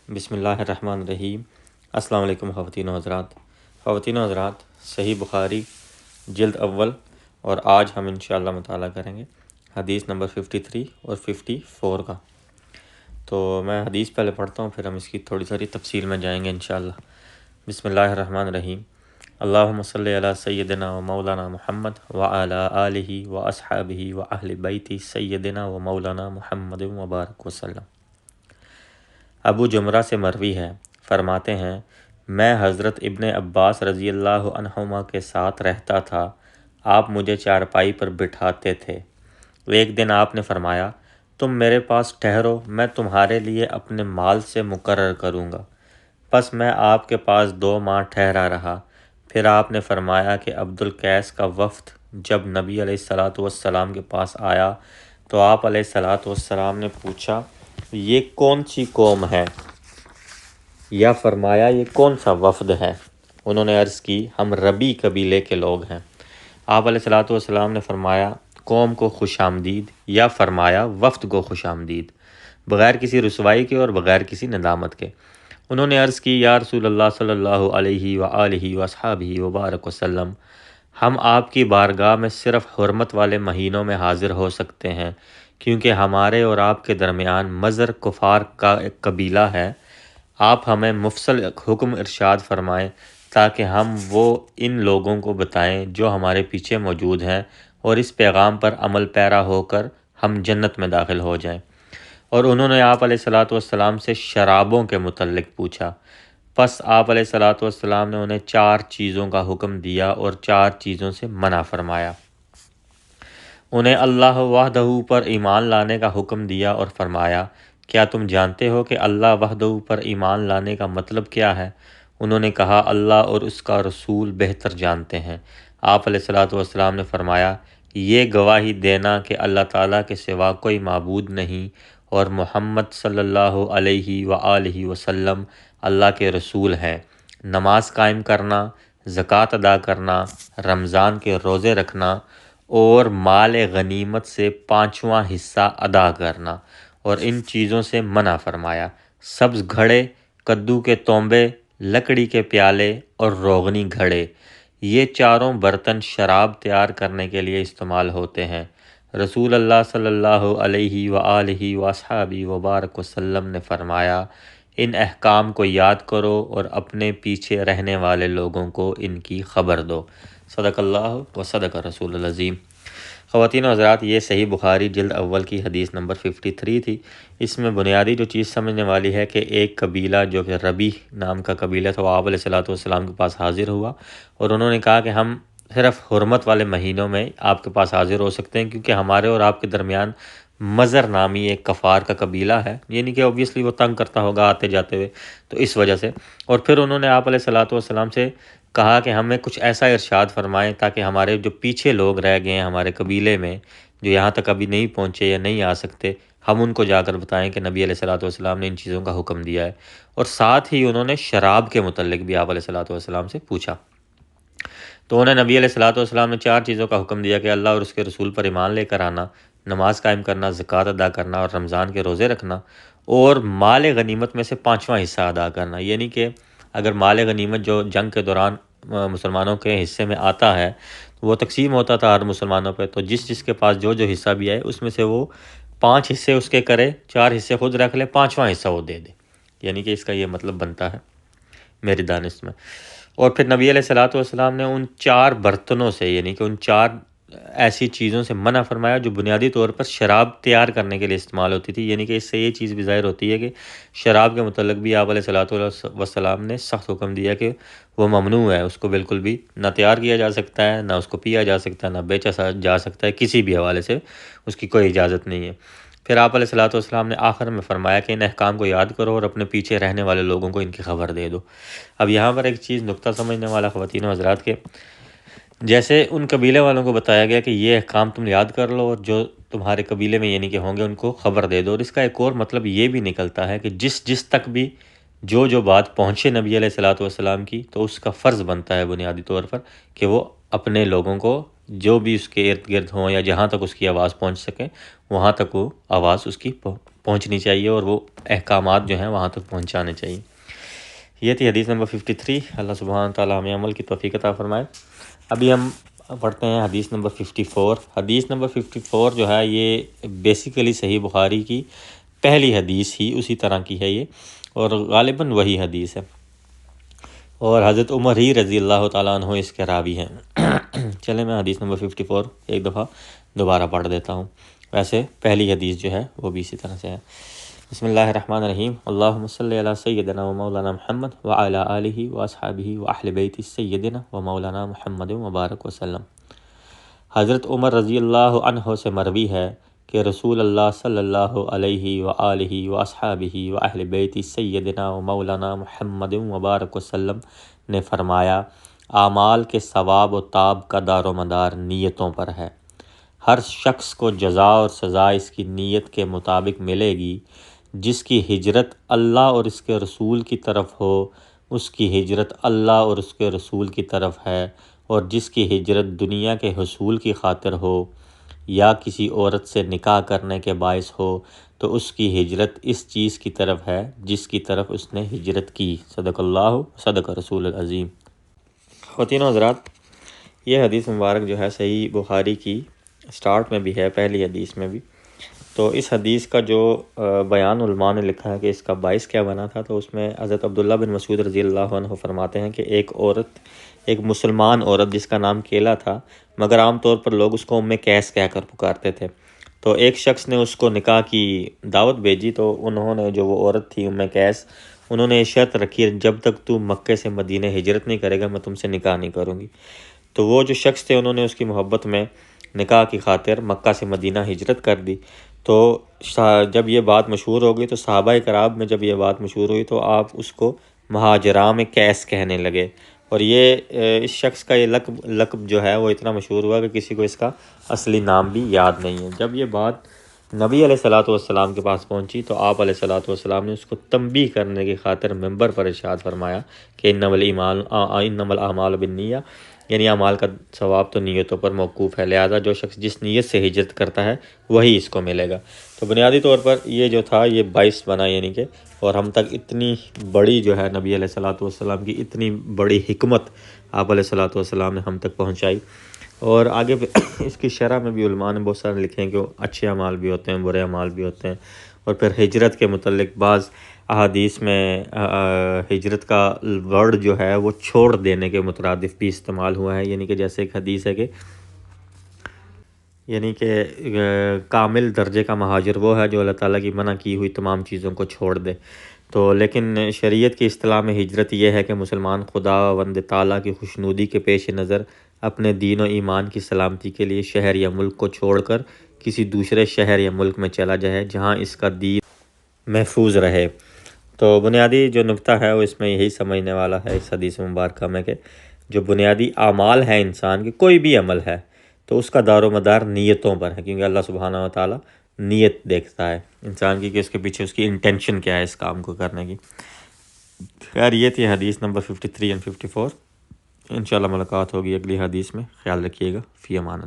بسم اللہ الرحمن الرحیم۔ السلام علیکم خواتین و حضرات، صحیح بخاری جلد اول، اور آج ہم انشاءاللہ مطالعہ کریں گے حدیث نمبر 53 اور 54 کا۔ تو میں حدیث پہلے پڑھتا ہوں، پھر ہم اس کی تھوڑی ساری تفصیل میں جائیں گے انشاءاللہ۔ بسم اللہ الرحمن الرحیم۔ اللہم صلی علی سیدنا و مولانا محمد وعلی آلہ و اصحابہ و اہل بیت سیدنا و مولانا محمد مبارک وسلم۔ ابو جمرہ سے مروی ہے، فرماتے ہیں میں حضرت ابن عباس رضی اللہ عنہما کے ساتھ رہتا تھا، آپ مجھے چارپائی پر بٹھاتے تھے۔ ایک دن آپ نے فرمایا تم میرے پاس ٹھہرو، میں تمہارے لیے اپنے مال سے مقرر کروں گا۔ پس میں آپ کے پاس 2 ماہ ٹھہرا رہا۔ پھر آپ نے فرمایا کہ عبد القیس کا وفد جب نبی علیہ السلام کے پاس آیا تو آپ علیہ السلام نے پوچھا یہ کون سی قوم ہے، یا فرمایا یہ کون سا وفد ہے؟ انہوں نے عرض کی ہم ربی قبیلے کے لوگ ہیں۔ آپ علیہ السلام نے فرمایا قوم کو خوش آمدید، یا فرمایا وفد کو خوش آمدید، بغیر کسی رسوائی کے اور بغیر کسی ندامت کے۔ انہوں نے عرض کی یا رسول اللہ صلی اللہ علیہ وآلہ وصحبہ وبارک وسلم، ہم آپ کی بارگاہ میں صرف حرمت والے مہینوں میں حاضر ہو سکتے ہیں، کیونکہ ہمارے اور آپ کے درمیان مضر کفار کا ایک قبیلہ ہے۔ آپ ہمیں مفصل حکم ارشاد فرمائیں تاکہ ہم وہ ان لوگوں کو بتائیں جو ہمارے پیچھے موجود ہیں، اور اس پیغام پر عمل پیرا ہو کر ہم جنت میں داخل ہو جائیں۔ اور انہوں نے آپ علیہ السلام سے شرابوں کے متعلق پوچھا۔ پس آپ علیہ السلام نے انہیں 4 چیزوں کا حکم دیا اور 4 چیزوں سے منع فرمایا۔ انہیں اللہ وحدہ پر ایمان لانے کا حکم دیا اور فرمایا کیا تم جانتے ہو کہ اللہ وحدہ پر ایمان لانے کا مطلب کیا ہے؟ انہوں نے کہا اللہ اور اس کا رسول بہتر جانتے ہیں۔ آپ علیہ السلام نے فرمایا یہ گواہی دینا کہ اللہ تعالیٰ کے سوا کوئی معبود نہیں اور محمد صلی اللہ علیہ وآلہ وسلم اللہ کے رسول ہیں، نماز قائم کرنا، زکوٰۃ ادا کرنا، رمضان کے روزے رکھنا اور مال غنیمت سے 5واں حصہ ادا کرنا، اور ان چیزوں سے منع فرمایا سبز گھڑے، کدو کے تونبے، لکڑی کے پیالے اور روغنی گھڑے۔ یہ 4 برتن شراب تیار کرنے کے لیے استعمال ہوتے ہیں۔ رسول اللہ صلی اللہ علیہ وآلہ وصحبہ وبارک وسلم نے فرمایا ان احکام کو یاد کرو اور اپنے پیچھے رہنے والے لوگوں کو ان کی خبر دو۔ صدق اللہ و صدق رسول العظیم۔ خواتین و حضرات، یہ صحیح بخاری جلد اول کی حدیث نمبر 53 تھی۔ اس میں بنیادی جو چیز سمجھنے والی ہے کہ ایک قبیلہ جو کہ ربی نام کا قبیلہ تھا، وہ آپ علیہ السلام کے پاس حاضر ہوا، اور انہوں نے کہا کہ ہم صرف حرمت والے مہینوں میں آپ کے پاس حاضر ہو سکتے ہیں، کیونکہ ہمارے اور آپ کے درمیان مضر نامی ایک کفار کا قبیلہ ہے، یعنی کہ اوبیسلی وہ تنگ کرتا ہوگا آتے جاتے ہوئے، تو اس وجہ سے۔ اور پھر انہوں نے آپ علیہ السلام سے کہا کہ ہمیں کچھ ایسا ارشاد فرمائیں تاکہ ہمارے جو پیچھے لوگ رہ گئے ہیں ہمارے قبیلے میں، جو یہاں تک ابھی نہیں پہنچے یا نہیں آ سکتے، ہم ان کو جا کر بتائیں کہ نبی علیہ السلام نے ان چیزوں کا حکم دیا ہے۔ اور ساتھ ہی انہوں نے شراب کے متعلق بھی آپ علیہ السلام سے پوچھا، تو انہیں نبی علیہ السلام نے 4 چیزوں کا حکم دیا کہ اللہ اور اس کے رسول پر ایمان لے کر آنا، نماز قائم کرنا، زکوٰۃ ادا کرنا اور رمضان کے روزے رکھنا، اور مال غنیمت میں سے 5واں حصہ ادا کرنا۔ یعنی کہ اگر مال غنیمت جو جنگ کے دوران مسلمانوں کے حصے میں آتا ہے وہ تقسیم ہوتا تھا ہر مسلمانوں پہ، تو جس جس کے پاس جو حصہ بھی آئے اس میں سے وہ 5 حصے اس کے کرے، 4 حصے خود رکھ لے، 5واں حصہ وہ دے دے۔ یعنی کہ اس کا یہ مطلب بنتا ہے میری دانش میں۔ اور پھر نبی علیہ السلام نے ان 4 برتنوں سے، یعنی کہ ان 4 ایسی چیزوں سے منع فرمایا جو بنیادی طور پر شراب تیار کرنے کے لیے استعمال ہوتی تھی۔ یعنی کہ اس سے یہ چیز بھی ظاہر ہوتی ہے کہ شراب کے متعلق بھی آپ علیہ السلام نے سخت حکم دیا کہ وہ ممنوع ہے، اس کو بالکل بھی نہ تیار کیا جا سکتا ہے، نہ اس کو پیا جا سکتا ہے، نہ بیچا جا سکتا ہے، کسی بھی حوالے سے اس کی کوئی اجازت نہیں ہے۔ پھر آپ علیہ السلام نے آخر میں فرمایا کہ ان احکام کو یاد کرو اور اپنے پیچھے رہنے والے لوگوں کو ان کی خبر دے دو۔ اب یہاں پر ایک چیز نقطہ سمجھنے والا خواتین و حضرات کے، جیسے ان قبیلے والوں کو بتایا گیا کہ یہ احکام تم یاد کر لو اور جو تمہارے قبیلے میں یعنی کہ ہوں گے ان کو خبر دے دو، اور اس کا ایک اور مطلب یہ بھی نکلتا ہے کہ جس تک بھی جو بات پہنچے نبی علیہ السلام کی، تو اس کا فرض بنتا ہے بنیادی طور پر کہ وہ اپنے لوگوں کو جو بھی اس کے ارد گرد ہوں یا جہاں تک اس کی آواز پہنچ سکے وہاں تک وہ آواز اس کی پہنچنی چاہیے اور وہ احکامات جو ہیں وہاں تک پہنچانے چاہیے۔ یہ تھی حدیث نمبر 53۔ اللہ سبحانہ تعالیٰ ہمیں عمل کی توفیق عطا فرمائے۔ ابھی ہم پڑھتے ہیں حدیث نمبر 54۔ حدیث نمبر 54 جو ہے یہ بیسیکلی صحیح بخاری کی پہلی حدیث ہی اسی طرح کی ہے یہ، اور غالباً وہی حدیث ہے، اور حضرت عمر ہی رضی اللہ تعالیٰ عنہ اس کے راوی ہیں۔ چلیں میں حدیث نمبر 54 ایک دفعہ دوبارہ پڑھ دیتا ہوں، ویسے پہلی حدیث جو ہے وہ بھی اسی طرح سے ہے۔ بسم اللہ الرحمن الرحیم، اللہم صلی علی سیدنا و مولانا محمد وعلی آلہ و اصحابہ و اہل بیت سیدنا و مولانا محمد مبارک وسلم۔ حضرت عمر رضی اللہ عنہ سے مروی ہے کہ رسول اللہ صلی اللہ علیہ وآلہ و اصحابہ و اہل بیت سیدنا و مولانا محمد مبارک وسلم نے فرمایا، اعمال کے ثواب و تاب کا دار و مدار نیتوں پر ہے۔ ہر شخص کو جزا اور سزا اس کی نیت کے مطابق ملے گی۔ جس کی ہجرت اللہ اور اس کے رسول کی طرف ہو اس کی ہجرت اللہ اور اس کے رسول کی طرف ہے، اور جس کی ہجرت دنیا کے حصول کی خاطر ہو یا کسی عورت سے نکاح کرنے کے باعث ہو تو اس کی ہجرت اس چیز کی طرف ہے جس کی طرف اس نے ہجرت کی۔ صدق اللہ صدق رسول العظیم۔ خواتین و حضرات، یہ حدیث مبارک جو ہے صحیح بخاری کی سٹارٹ میں بھی ہے، پہلی حدیث میں بھی۔ تو اس حدیث کا جو بیان علماء نے لکھا ہے کہ اس کا باعث کیا بنا تھا، تو اس میں حضرت عبداللہ بن مسعود رضی اللہ عنہ فرماتے ہیں کہ ایک مسلمان عورت جس کا نام کیلا تھا، مگر عام طور پر لوگ اس کو ام قیس کہہ کر پکارتے تھے، تو ایک شخص نے اس کو نکاح کی دعوت بھیجی، تو انہوں نے، جو وہ عورت تھی ام قیس، انہوں نے شرط رکھی، جب تک تو مکے سے مدینہ ہجرت نہیں کرے گا میں تم سے نکاح نہیں کروں گی۔ تو وہ جو شخص تھے انہوں نے اس کی محبت میں نکاح کی خاطر مکہ سے مدینہ ہجرت کر دی۔ تو جب یہ بات مشہور ہو گئی تو صحابہ کرام میں جب یہ بات مشہور ہوئی تو آپ اس کو مہاجرام قیس کہنے لگے، اور یہ اس شخص کا یہ لقب جو ہے وہ اتنا مشہور ہوا کہ کسی کو اس کا اصلی نام بھی یاد نہیں ہے۔ جب یہ بات نبی علیہ الصلوۃ والسلام کے پاس پہنچی تو آپ علیہ الصلوۃ والسلام نے اس کو تنبیہ کرنے کی خاطر ممبر پر ارشاد فرمایا کہ انما الاعمال بالنیہ، یعنی اعمال کا ثواب تو نیتوں پر موقوف ہے، لہذا جو شخص جس نیت سے ہجرت کرتا ہے وہی اس کو ملے گا۔ تو بنیادی طور پر یہ جو تھا یہ باعث بنا، یعنی کہ اور ہم تک اتنی بڑی جو ہے نبی علیہ الصلوۃ والسلام کی اتنی بڑی حکمت آپ علیہ الصلوۃ والسلام نے ہم تک پہنچائی۔ اور آگے اس کی شرح میں بھی علماء نے بہت سارے لکھے ہیں کہ اچھے اعمال بھی ہوتے ہیں، برے اعمال بھی ہوتے ہیں، اور پھر ہجرت کے متعلق بعض احادیث میں ہجرت کا ورڈ جو ہے وہ چھوڑ دینے کے مترادف بھی استعمال ہوا ہے، یعنی کہ جیسے ایک حدیث ہے کہ کامل درجے کا مہاجر وہ ہے جو اللہ تعالیٰ کی منع کی ہوئی تمام چیزوں کو چھوڑ دے۔ تو لیکن شریعت کی اصطلاح میں ہجرت یہ ہے کہ مسلمان خدا وند تعالیٰ کی خوشنودی کے پیش نظر اپنے دین و ایمان کی سلامتی کے لیے شہر یا ملک کو چھوڑ کر کسی دوسرے شہر یا ملک میں چلا جائے جہاں اس کا دین محفوظ رہے۔ تو بنیادی جو نقطہ ہے وہ اس میں یہی سمجھنے والا ہے اس حدیث مبارکہ میں کہ جو بنیادی اعمال ہیں انسان کے، کوئی بھی عمل ہے تو اس کا دار و مدار نیتوں پر ہے، کیونکہ اللہ سبحانہ و تعالیٰ نیت دیکھتا ہے انسان کی کہ اس کے پیچھے اس کی انٹینشن کیا ہے اس کام کو کرنے کی۔ خیر یہ تھی حدیث نمبر 53 اور 54۔ انشاءاللہ ملاقات ہوگی اگلی حدیث میں، خیال رکھیے گا، فی امان اللہ۔